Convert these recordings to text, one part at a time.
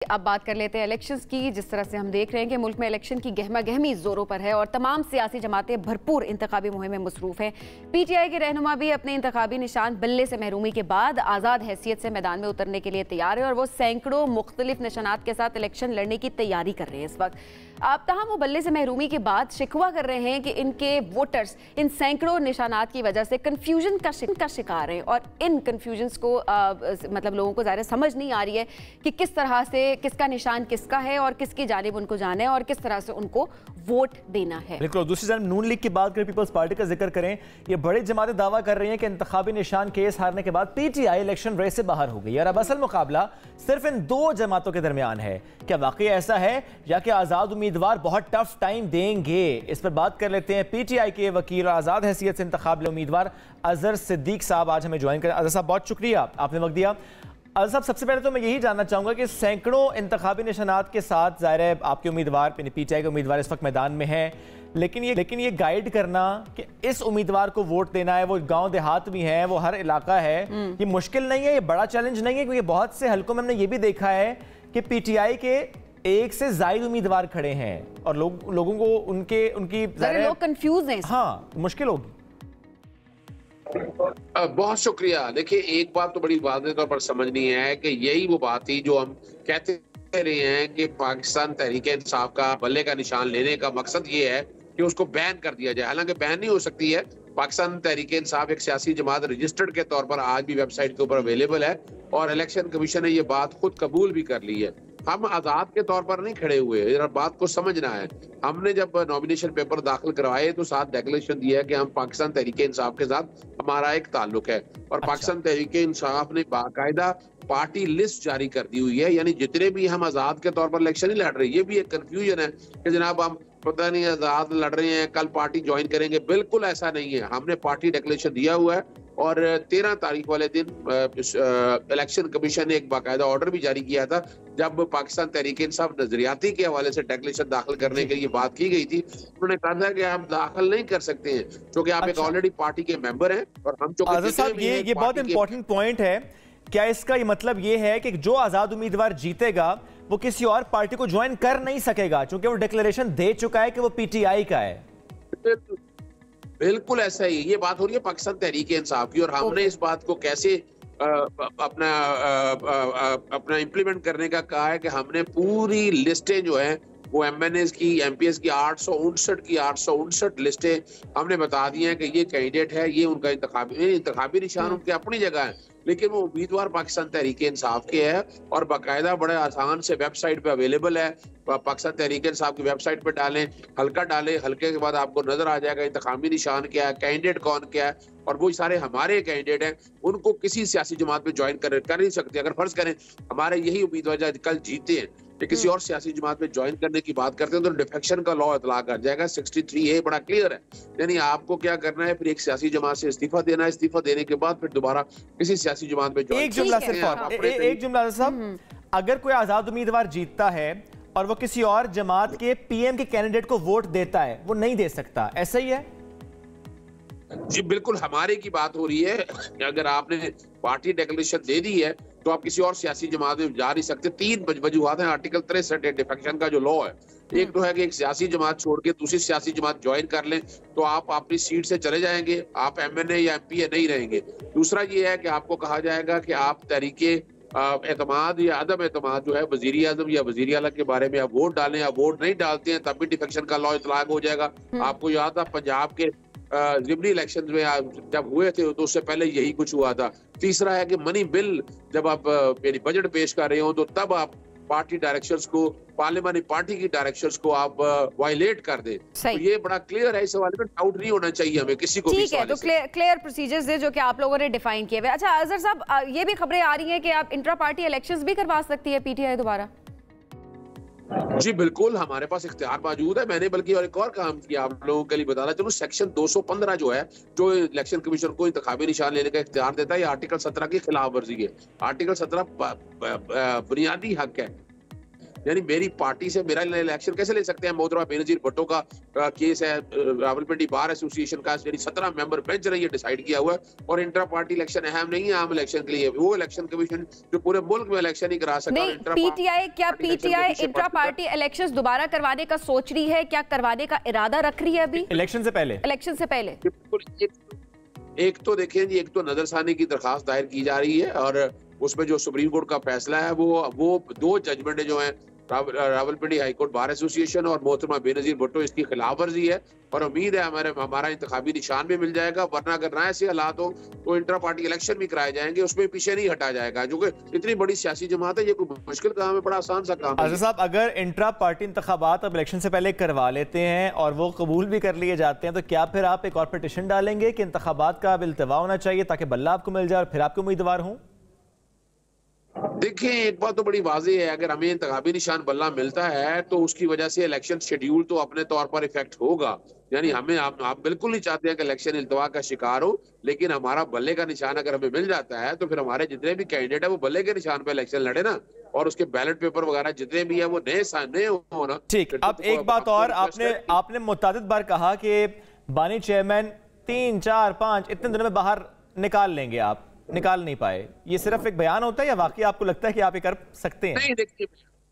अब बात कर लेते हैं इलेक्शंस की। जिस तरह से हम देख रहे हैं कि मुल्क में इलेक्शन की गहमा गहमी जोरों पर है और तमाम सियासी जमातें भरपूर इंतखाबी मुहिम में मसरूफ हैं। पीटीआई के रहनुमा भी अपने इंतखाबी निशान बल्ले से महरूमी के बाद आज़ाद हैसियत से मैदान में उतरने के लिए तैयार है और वो सैकड़ों मुख्तलिफ निशानात के साथ इलेक्शन लड़ने की तैयारी कर रहे हैं इस वक्त। अब तहम वो बल्ले से महरूमी के बाद शिकवा कर रहे हैं कि इनके वोटर्स इन सैकड़ों निशानात की वजह से कन्फ्यूजन का शिकार हैं और इन कन्फ्यूजन्स को मतलब लोगों को ज़ाहिर समझ नहीं आ रही है कि किस तरह से किसका निशान किसका है और किसकी जानिब उनको जाना है और किस तरह से उनको वोट देना है। बिल्कुल। दूसरी तरफ नून लीग की बात करें, पीपल्स पार्टी का जिक्र करें, ये बड़ी जमातें दावा कर रही हैं कि इंतखाबी निशान केस हारने के बाद पीटीआई इलेक्शन रेस से बाहर हो गई और अब असल मुकाबला सिर्फ इन दो जमातों के दरमियान है। क्या वाकई ऐसा है या कि आज़ाद उम्मीदवार बहुत टफ टाइम देंगे? इस पर बात कर लेते हैं पीटीआई के वकील और आज़ाद हैसियत से इंतखाबी उम्मीदवार अजहर सिद्दीक साहब आज हमें ज्वाइन करें। अजहर साहब बहुत शुक्रिया, आपने वक्त दिया। अजहर साहब, सबसे पहले तो मैं यही जानना चाहूंगा कि सैकड़ों इंतखाबी निशानात के साथ ज़ाहिर है आपके उम्मीदवार पीटीआई के उम्मीदवार इस वक्त मैदान में हैं, लेकिन ये गाइड करना कि इस उम्मीदवार को वोट देना है, वो गांव देहात भी है, वो हर इलाका है, ये मुश्किल नहीं है, ये बड़ा चैलेंज नहीं है? क्योंकि बहुत से हलकों में हमने ये भी देखा है कि पीटीआई के एक से ज्यादा उम्मीदवार खड़े हैं और लोगों को उनकी लोग कंफ्यूज हैं। हाँ, मुश्किल होगी। बहुत शुक्रिया। देखिए, एक बात तो बड़ी वाज़ेह तौर पर समझनी है कि यही वो बात थी जो हम कहते रहे हैं कि पाकिस्तान तहरीक इंसाफ का बल्ले का निशान लेने का मकसद ये है कि उसको बैन कर दिया जाए। हालांकि बैन नहीं हो सकती है। पाकिस्तान तहरीक इंसाफ एक सियासी जमात रजिस्टर्ड के तौर पर आज भी वेबसाइट के ऊपर अवेलेबल है और इलेक्शन कमीशन ने ये बात खुद कबूल भी कर ली है। हम आजाद के तौर पर नहीं खड़े हुए, जरा बात को समझना है। हमने जब नॉमिनेशन पेपर दाखिल करवाए तो साथ डिक्लेरेशन दिया है कि हम पाकिस्तान तहरीक इंसाफ के साथ हमारा एक ताल्लुक है और पाकिस्तान तहरीक इंसाफ ने बाकायदा पार्टी लिस्ट जारी कर दी हुई है। यानी जितने भी हम आजाद के तौर पर इलेक्शन नहीं लड़ रहे, ये भी एक कंफ्यूजन है कि जनाब हम पता नहीं आजाद लड़ रहे हैं, कल पार्टी ज्वाइन करेंगे। बिल्कुल ऐसा नहीं है। हमने पार्टी डिक्लेरेशन दिया हुआ है और 13 तारीख वाले दिन इलेक्शन कमीशन ने एक बाकायदा ऑर्डर भी जारी किया था। जब पाकिस्तान तहरीक इंसाफ नजरियाती के हवाले से डिक्लेरेशन दाखिल करने के लिए बात की गई थी, उन्होंने कहा था कि आप दाखिल नहीं कर सकते हैं क्योंकि आप एक ऑलरेडी पार्टी के मेंबर हैं और हम ये बहुत इंपॉर्टेंट पॉइंट है। क्या इसका ये मतलब ये है कि जो आजाद उम्मीदवार जीतेगा वो किसी और पार्टी को ज्वाइन कर नहीं सकेगा क्योंकि वो डिक्लेरेशन दे चुका है कि वो पीटीआई का है? बिल्कुल ऐसा ही ये बात हो रही है पाकिस्तान तहरीक इंसाफ की और हमने इस बात को कैसे अपना इम्प्लीमेंट करने का कहा है कि हमने पूरी लिस्टें जो है वो एमएनएस की, एमपीएस की 859 लिस्टें हमने बता दी हैं कि ये कैंडिडेट है, ये उनका इंतखाबी निशान उनके अपनी जगह है, लेकिन वो उम्मीदवार पाकिस्तान तहरीक इंसाफ के है और बाकायदा बड़े आसान से वेबसाइट पे अवेलेबल है। पाकिस्तान तहरीक इंसाफ की वेबसाइट पे डालें, हल्का डालें, हल्के के बाद आपको नजर आ जाएगा इंतखाबी निशान क्या है, कैंडिडेट कौन क्या है और वो सारे हमारे कैंडिडेट हैं। उनको किसी सियासी जमात में ज्वाइन कर नहीं सकते। अगर फर्ज करें हमारे यही उम्मीदवार कल जीते हैं कि किसी और सियासी जमात में ज्वाइन करने की बात करते हैं तो डिफेक्शन का लॉ इतला कर जाएगा। 63A बड़ा क्लियर है। यानी आपको क्या करना है, फिर एक सियासी जमात से इस्तीफा देना है, इस्तीफा देने के बाद फिर दोबारा किसी सियासी जमात में ज्वाइन। एक जुमला साहब, अगर कोई आजाद उम्मीदवार जीतता है और वो किसी और जमात के पीएम के कैंडिडेट को वोट देता है, वो नहीं दे सकता, ऐसा ही है? जी बिल्कुल, हमारे की बात हो रही है। अगर आपने पार्टी डिक्लेरेशन दे दी है तो आप किसी और सियासी जमात में जा नहीं सकते। 3 वजूहात हैं आर्टिकल 63 डिफेक्शन का जो लॉ है। एक तो है कि एक सियासी जमात छोड़ के दूसरी सियासी जमात ज्वाइन कर लें तो आप अपनी सीट से चले जाएंगे, आप एमएनए या एमपीए नहीं रहेंगे। दूसरा ये है कि आपको कहा जाएगा कि आप तरीके एतमाद या अदम एतमाद जो है वजीर आजम या वजीर आला के बारे में आप वोट डालें, आप वोट नहीं डालते हैं तब भी डिफेक्शन का लॉ इतलाक हो जाएगा। आपको याद था पंजाब के जिमनी इलेक्शन में जब हुए थे तो उससे पहले यही कुछ हुआ था। तीसरा है कि मनी बिल जब आप मेरी बजट पेश कर रहे हो तो तब आप पार्टी डायरेक्शंस को, पार्लियामानी पार्टी की डायरेक्शंस को आप वायलेट कर दें। तो ये बड़ा क्लियर है, इस हवाले में डाउट नहीं होना चाहिए हमें किसी को। ठीक है, तो क्लियर प्रोसीजर्स है जो कि आप लोगों ने डिफाइन किए हुए। अच्छा अजहर साहब, ये भी खबरें आ रही हैं कि आप इंट्रा पार्टी इलेक्शंस भी करवा सकती है पीटीआई दोबारा? जी बिल्कुल, हमारे पास इख्तियार मौजूद है। मैंने बल्कि और एक और काम किया आप लोगों के लिए बताना चलो। सेक्शन 215 जो है, जो इलेक्शन कमीशन को इंतखाबी निशान लेने का इख्तियार देता है, ये आर्टिकल 17 की खिलाफ वर्जी है। आर्टिकल 17 बुनियादी हक है। यानी मेरी पार्टी से मेरा इलेक्शन कैसे ले सकते हैं? मोहतरमा बेनजीर भुट्टो का केस है, रावलपिंडी बार एसोसिएशन का, यानी 17 मेंबर बेंच ने ये डिसाइड किया हुआ है। और इंट्रा पार्टी इलेक्शन अहम नहीं है आम इलेक्शन के लिए, वो इलेक्शन कमीशन जो पूरे मुल्क में इलेक्शन ही करा सकता है। पीटीआई इंट्रा पार्टी इलेक्शन दोबारा करवाने का सोच रही है, क्या करवाने का इरादा रख रही है अभी इलेक्शन से पहले? इलेक्शन से पहले एक तो देखें जी, एक तो नजरसानी की दरखास्त दायर की जा रही है और उसमें जो सुप्रीम कोर्ट का फैसला है वो 2 जजमेंट जो हैं Rawalpindi high court bar association और मोहतरमा बेनजीर भुट्टो, इसकी खिलाफ वर्जी है। और उम्मीद है हमारा इंतखाबी निशान भी मिल जाएगा, वरना अगर ना ऐसे हालात हो तो इंट्रा पार्टी इलेक्शन भी कराए जाएंगे, उसमें पीछे नहीं हटा जाएगा। जो कि इतनी बड़ी सियासी जमात है, ये कोई मुश्किल काम है, बड़ा आसान सा काम है। आज़ाद साहब, अगर इंट्रा पार्टी इंतखाबात अब इलेक्शन से पहले करवा लेते हैं और वो कबूल भी कर लिए जाते हैं, तो क्या फिर आप एक और पिटीशन डालेंगे कि इंतखाबात का अब इल्तवा होना चाहिए ताकि बल्ला आपको मिल जाए और फिर आपके उम्मीदवार हों? देखिए, एक बात तो बड़ी वाज़ेह है, अगर हमें इंतखाबी निशान बल्ला मिलता है तो उसकी वजह से इलेक्शन शेड्यूल तो अपने तौर पर इफेक्ट होगा। यानी हमें आप बिल्कुल नहीं चाहते हैं कि इलेक्शन इल्तवा का शिकार हो, लेकिन हमारा बल्ले का निशान अगर हमें मिल जाता है तो फिर हमारे जितने भी कैंडिडेट है वो बल्ले के निशान पे इलेक्शन लड़े ना, और उसके बैलेट पेपर वगैरह जितने भी है वो नए हो ना। ठीक, अब एक बात और, आपने मुतादिद बार कहा कि बानी चेयरमैन 3, 4, 5 इतने दिनों में बाहर निकाल लेंगे, आप निकाल नहीं पाए। ये सिर्फ एक बयान होता है या वाकई आपको लगता है कि आप ये कर सकते हैं? नहीं, देखिए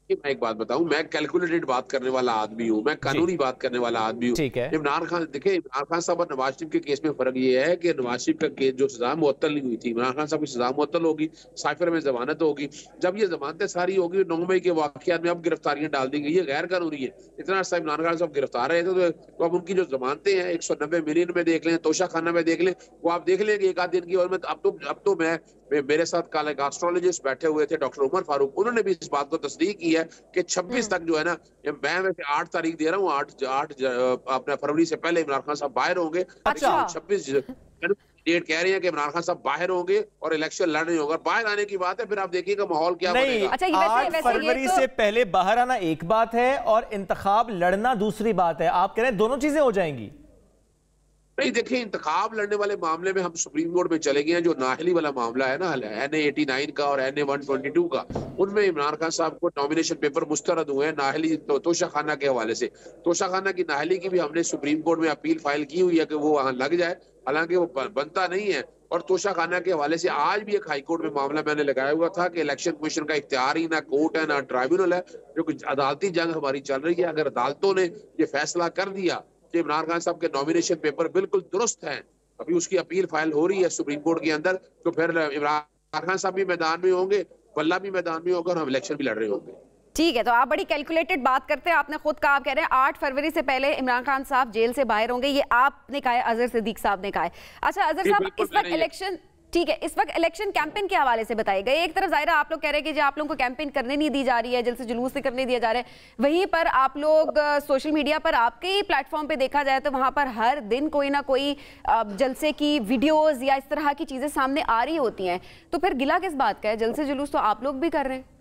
मैं एक बात बताऊं, मैं कैलकुलेटेड बात करने वाला आदमी हूं, मैं कानूनी बात करने वाला आदमी हूं। ठीक है। इमरान खान, देखिए इमरान खान साहब और नवाज शरीफ के केस में फर्क ये है कि नवाज शरीफ का केस जो सजा मुअत्तल नहीं हुई थी, इमरान खान साहब की सजा मुअत्तल होगी, साइफर में जमानत होगी। जब ये जमानतें सारी होगी 9 मई के वाकयात में अब गिरफ्तारियां डाल दी गई, ये गैर कानूनी है। इतना अर्सा इमरान खान साहब गिरफ्तार रहे थे तो अब उनकी जो जमानतें हैं 190 मिलियन में देख लें, तोशा खाना में देख लें, वो आप देख लेंगे एक आध दिन की। और मैं अब तो मैं मेरे साथ कल एक एस्ट्रोलॉजिस्ट बैठे हुए थे, डॉक्टर उमर फारूक, उन्होंने भी इस बात को तस्दीक की है कि 26 तक जो है ना, मैं वैसे 8 तारीख दे रहा हूँ, 8 अपने फरवरी से पहले इमरान खान साहब बाहर होंगे। 26 डेट कह रहे हैं कि इमरान खान साहब बाहर होंगे और इलेक्शन लड़ रहे होंगे। बाहर आने की बात है, फिर आप देखिएगा माहौल क्या बनेगा। 8 फरवरी से पहले बाहर आना एक बात है और इंतखाब लड़ना दूसरी बात है। आप कह रहे हैं दोनों चीजें हो जाएंगी? नहीं, देखिए इंतखाब लड़ने वाले मामले में हम सुप्रीम कोर्ट में चले गए हैं। जो नाहली वाला मामला है ना, NA 89 का और NA 122 का, उनमें इमरान खान साहब को नॉमिनेशन पेपर मुस्तरद हुए हैं नाहली तोशा खाना के हवाले से। तोशा खाना की नाहली की भी हमने सुप्रीम कोर्ट में अपील फाइल की हुई है कि वो वहां लग जाए, हालांकि वो बनता नहीं है। और तोशा खाना के हवाले से आज भी एक हाई कोर्ट में मामला मैंने लगाया हुआ था कि इलेक्शन कमीशन का इख्तियार ही ना कोर्ट है ना ट्राइब्यूनल है, जो कि अदालती जंग हमारी चल रही है। अगर अदालतों ने ये फैसला कर दिया कि इमरान खान साहब के नॉमिनेशन पेपर बिल्कुल दुरुस्त हैं, अभी उसकी अपील फाइल हो रही है सुप्रीम कोर्ट के अंदर, तो फिर इमरान खान साहब भी मैदान में होंगे, बल्ला भी मैदान में होगा और हम इलेक्शन भी लड़ रहे होंगे। ठीक है, तो आप बड़ी कैलकुलेटेड बात करते हैं। आपने खुद कहा, आप कह रहे हैं 8 फरवरी से पहले इमरान खान साहब जेल से बाहर होंगे, ये आपने कहा है, अजहर सिद्दीक साहब ने कहा है। अच्छा अजहर साहब, इस वक्त इलेक्शन, ठीक है, इस वक्त इलेक्शन कैंपेन के हवाले से बताए गए। एक तरफ जाहिर है आप लोग कह रहे हैं कि जो आप लोगों को कैंपेन करने नहीं दी जा रही है, जल्द से जुलूस से करने दिया जा रहा है, वहीं पर आप लोग सोशल मीडिया पर आपके ही प्लेटफॉर्म पे देखा जाए तो वहां पर हर दिन कोई ना कोई जलसे की वीडियोस या इस तरह की चीजें सामने आ रही होती हैं, तो फिर गिला किस बात का है? जलसे जुलूस तो आप लोग भी कर रहे हैं।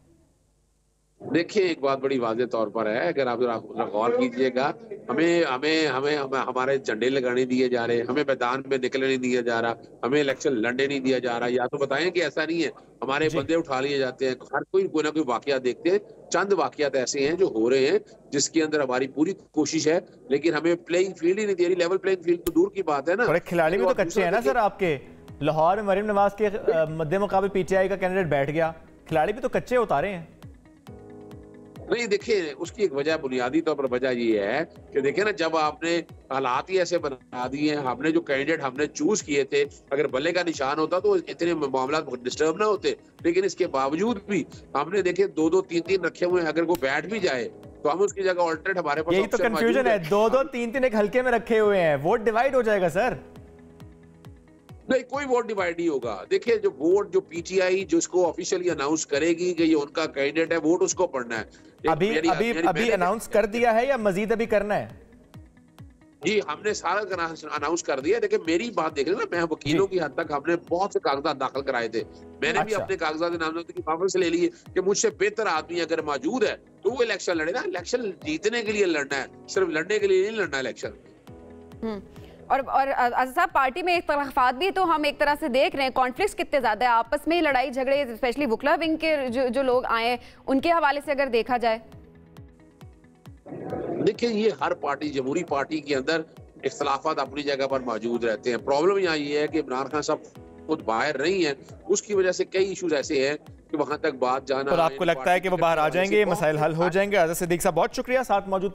देखिए, एक बात बड़ी वाज़ेह तौर पर है, अगर आप गौर कीजिएगा, हमें हमारे झंडे लगाने दिए जा रहे हैं, हमें मैदान में निकलने नहीं दिया जा रहा, हमें इलेक्शन लड़ने नहीं दिया जा रहा। या तो बताएं कि ऐसा नहीं है, हमारे बंदे उठा लिए जाते हैं। हर कोई ना कोई वाकया देखते हैं, चंद वाकयात ऐसे हैं जो हो रहे हैं जिसके अंदर हमारी पूरी कोशिश है, लेकिन हमें प्लेइंग फील्ड ही नहीं दे रही। लेवल प्लेइंग फील्ड तो दूर की बात है ना। खिलाड़ी भी तो कच्चे हैं ना सर आपके। लाहौर में मरीम नवाज के मद्दे मुकाबले PTI का कैंडिडेट बैठ गया, खिलाड़ी भी तो कच्चे उतारे हैं। नहीं, देखिए उसकी एक वजह, बुनियादी तौर पर वजह ये है कि देखिए ना, जब आपने हालात ही ऐसे बना दिए हैं, हमने जो कैंडिडेट हमने चूज किए थे, अगर बल्ले का निशान होता तो इतने मामला डिस्टर्ब ना होते, लेकिन इसके बावजूद भी हमने देखे 2-2, 3-3 रखे हुए हैं। अगर वो बैठ भी जाए तो हम उसकी जगह ऑल्टरनेट हमारे पास, यही तो कंफ्यूजन है, 2-2, 3-3 एक हल्के में रखे हुए हैं, वोट डिवाइड हो जाएगा सर। नहीं, कोई वोट डिवाइड नहीं होगा। देखिए, जो वोट जो PTI जिसको ऑफिशियली अनाउंस करेगी कि ये उनका कैंडिडेट है, वोट उसको पढ़ना है। अभी अनाउंस कर दिया है या मजीद अभी करना है? जी, हमने सारा अनाउंस कर दिया। देखिए, मेरी बात देख लेना, मैं वकीलों की हद तक हमने बहुत से कागजात दाखिल कराए थे। मैंने भी अपने कागजात नामजदगी की वापस ले लिए कि मुझसे बेहतर आदमी अगर मौजूद है तो वो इलेक्शन लड़े ना। इलेक्शन जीतने के लिए लड़ना है, सिर्फ लड़ने के लिए नहीं लड़ना इलेक्शन। और आज़ाद साहब, पार्टी में इख्तिलाफात भी तो हम एक तरह से देख रहे हैं, कॉन्फ्लिक्ट्स कितने ज्यादा है आपस में, लड़ाई झगड़े, स्पेशली वुकला विंग के जो लोग आए उनके हवाले से अगर देखा जाए। देखिए ये हर पार्टी, जमहूरी पार्टी के अंदर इख्तलाफात अपनी जगह पर मौजूद रहते हैं। प्रॉब्लम यहाँ ये है कि इमरान खान साहब खुद बाहर नहीं है, उसकी वजह से कई इश्यूज ऐसे हैं कि वहां तक बात जाना। और आपको लगता है कि वो बाहर आ जाएंगे, मसाइल हल हो जाएंगे? आज़ाद सिद्दीकी साहब बहुत शुक्रिया साथ मौजूद थे।